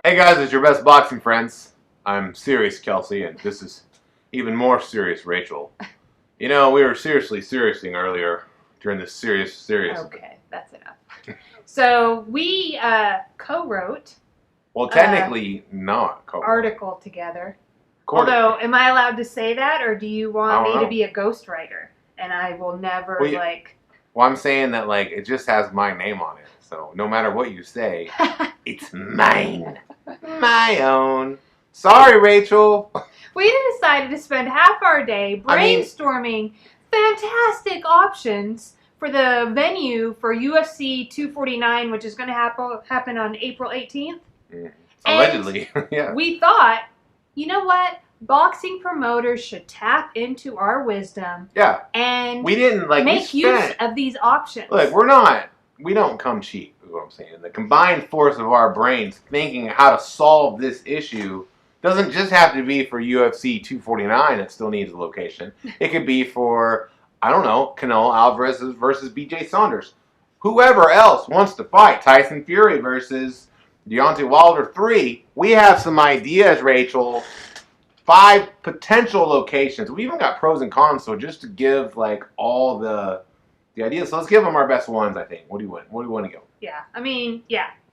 Hey guys, it's your best boxing friends. I'm serious Kelsey, and this is even more serious Rachel. You know, we were seriousing earlier during this serious. Okay, that's enough. So we co-wrote. Well, technically not co-wrote. Article together. Although, am I allowed to say that, or do you want me to be a ghostwriter? And I will never Well, I'm saying that it just has my name on it. So no matter what you say, it's mine. My own. Sorry, Rachel. We decided to spend half our day brainstorming fantastic options for the venue for UFC 249, which is going to happen on April 18th. Allegedly, yeah. We thought, you know what? Boxing promoters should tap into our wisdom. Yeah. And we didn't make use of these options. Look, we don't come cheap, is what I'm saying. The combined force of our brains thinking how to solve this issue doesn't just have to be for UFC 249 that still needs a location. It could be for, I don't know, Canelo Alvarez versus BJ Saunders. Whoever else wants to fight, Tyson Fury versus Deontay Wilder 3. We have some ideas, Rachel. 5 potential locations. We even got pros and cons, so just to give all the ideas. So let's give them our best ones, I think. What do you want to go? Yeah.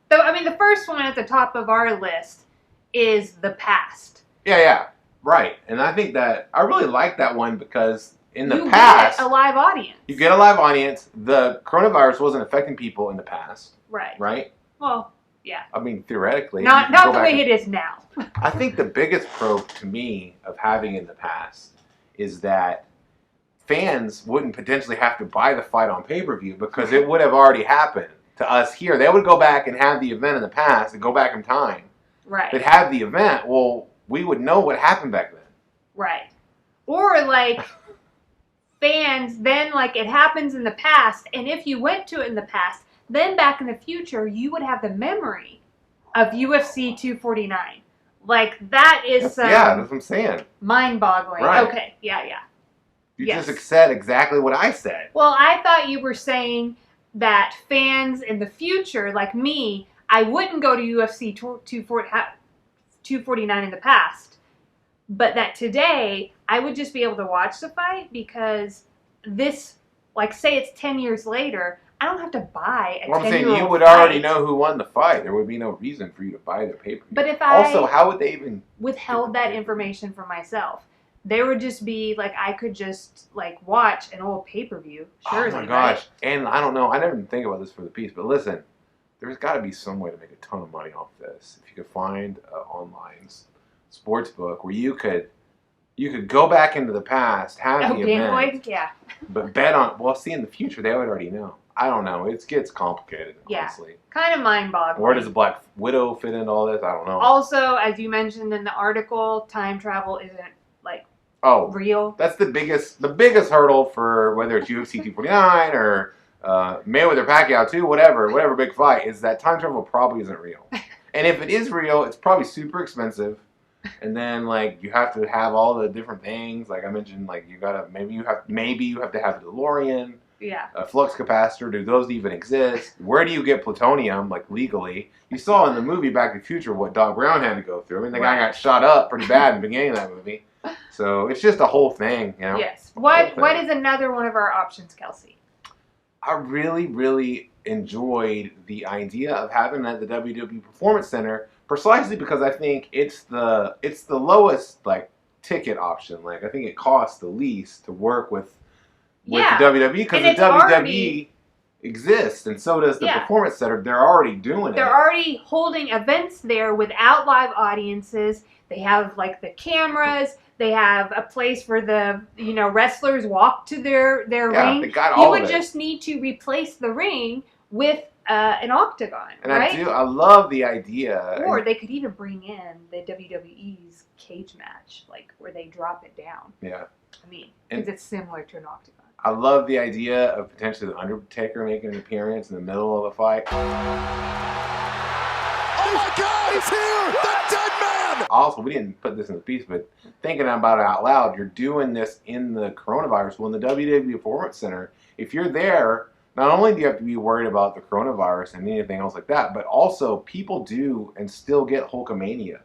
The first one at the top of our list is the past. Yeah. Right. And I think that I really like that one because in the past, you get a live audience. You get a live audience. The coronavirus wasn't affecting people in the past. Right. Right? Well, yeah. Theoretically. Not the way it is now. I think the biggest pro to me of having in the past is that fans wouldn't potentially have to buy the fight on pay-per-view because it would have already happened to us here. They would go back and have the event in the past and go back in time. Right. They'd have the event. Well, we would know what happened back then. Right. Or fans, then it happens in the past, and if you went to it in the past, then back in the future, you would have the memory of UFC 249. That is yeah, that's what I'm saying. Mind-boggling. Right. Okay, yeah. You just said exactly what I said. Well, I thought you were saying that fans in the future, like me, I wouldn't go to UFC 249 in the past, but that today I would just be able to watch the fight because this, say it's 10 years later, I don't have to buy a 10-year-old I'm saying you would fight. Already know who won the fight. There would be no reason for you to buy the pay-per-view. But if also, how would they even withheld that information from myself? There would just be I could just watch an old pay-per-view. Surely, oh my gosh! Right? And I don't know. I never even think about this for the piece, but listen, there's got to be some way to make a ton of money off this. If you could find an online sports book where you could go back into the past, have the event, yeah, but bet on. Well, see, in the future they would already know. I don't know. It gets complicated, honestly. Kind of mind-boggling. Where does the Black Widow fit into all this? I don't know. Also, as you mentioned in the article, time travel isn't real. That's the biggest hurdle for whether it's UFC 249 or Mayweather Pacquiao 2, whatever big fight, is that time travel probably isn't real. And if it is real, it's probably super expensive. And then you have to have all the different things. Like I mentioned, you gotta maybe you have to have a DeLorean. Yeah. A flux capacitor. Do those even exist? Where do you get plutonium, legally? You saw in the movie Back to the Future what Doc Brown had to go through. I mean, the guy got shot up pretty bad in the beginning of that movie. So it's just a whole thing, you know? Yes. What is another one of our options, Kelsey? I really, really enjoyed the idea of having it at the WWE Performance Center precisely because I think it's the lowest, ticket option. I think it costs the least to work with the WWE because the WWE exists and so does the Performance Center. They're already doing it. They're already holding events there without live audiences. They have the cameras. They have a place where the wrestlers walk to their ring. They got all of it. You would just need to replace the ring with an octagon, and right? I love the idea. Or they could even bring in the WWE's cage match, where they drop it down. Yeah. Because it's similar to an octagon. I love the idea of potentially the Undertaker making an appearance in the middle of a fight. Oh my God, he's here! The dead man! Also, we didn't put this in the piece, but thinking about it out loud, you're doing this in the coronavirus. Well, in the WWE Performance Center, if you're there, not only do you have to be worried about the coronavirus and anything else like that, but also people do and still get Hulkamania.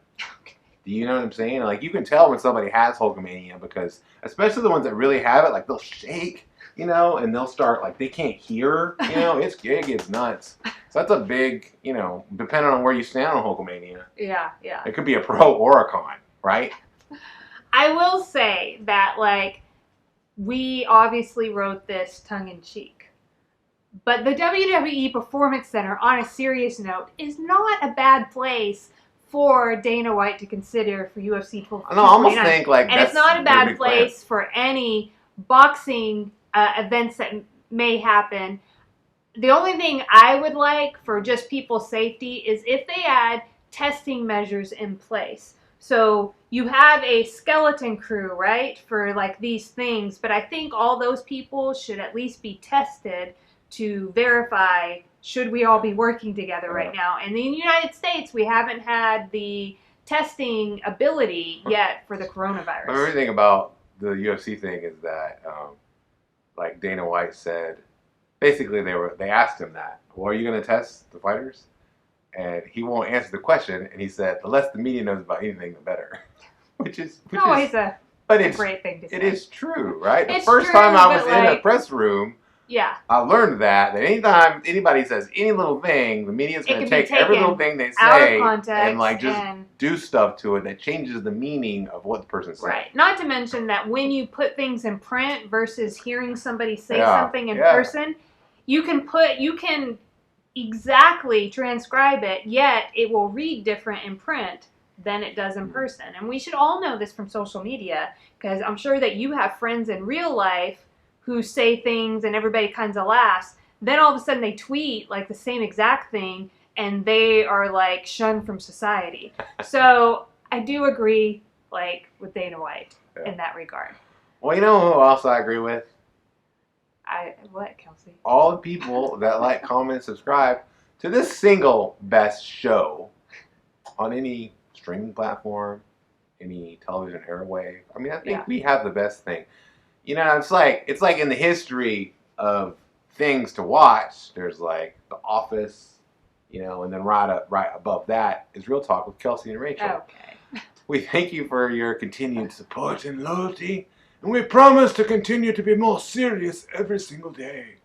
Do you know what I'm saying? Like, you can tell when somebody has Hulkamania because, especially the ones that really have it, like, they'll shake, you know, and they'll start, like, they can't hear, you know, it gets nuts. So that's a big, you know, depending on where you stand on Hulkamania. Yeah. It could be a pro or a con, right? I will say that, like, we obviously wrote this tongue-in-cheek. But the WWE Performance Center, on a serious note, is not a bad place for Dana White to consider for UFC 249. I almost think, like, and it's not a bad place for any boxing events that may happen. The only thing I would like for just people's safety is if they add testing measures in place. So you have a skeleton crew, right, for like these things, but I think all those people should at least be tested to verify should we all be working together right now. And in the United States, we haven't had the testing ability yet for the coronavirus. My favorite thing about the UFC thing is that, like Dana White said, basically they asked him that, well, are you going to test the fighters? And he won't answer the question, and he said, the less the media knows about anything, the better. which is a great thing to say. It is true, right? The It's first true, time I was but, in a like, press room, yeah, I learned that anytime anybody says any little thing, the media's going to take every little thing they say and like just do stuff to it that changes the meaning of what the person said. Right. Not to mention that when you put things in print versus hearing somebody say something in person, you can exactly transcribe it, yet it will read different in print than it does in person. And we should all know this from social media, because I'm sure that you have friends in real life who say things and everybody kinds of laughs. Then all of a sudden they tweet like the same exact thing and they are like shunned from society. So I do agree like with Dana White in that regard. Well, you know who else I agree with? What, Kelsey? All the people that like, comment, subscribe to this single best show on any streaming platform, any television airwave. I mean, I think we have the best thing. You know, it's like in the history of things to watch. There's like The Office, you know, and then right above that is Real Talk with Kelsey and Rachel. Okay. We thank you for your continued support and loyalty, and we promise to continue to be more serious every single day.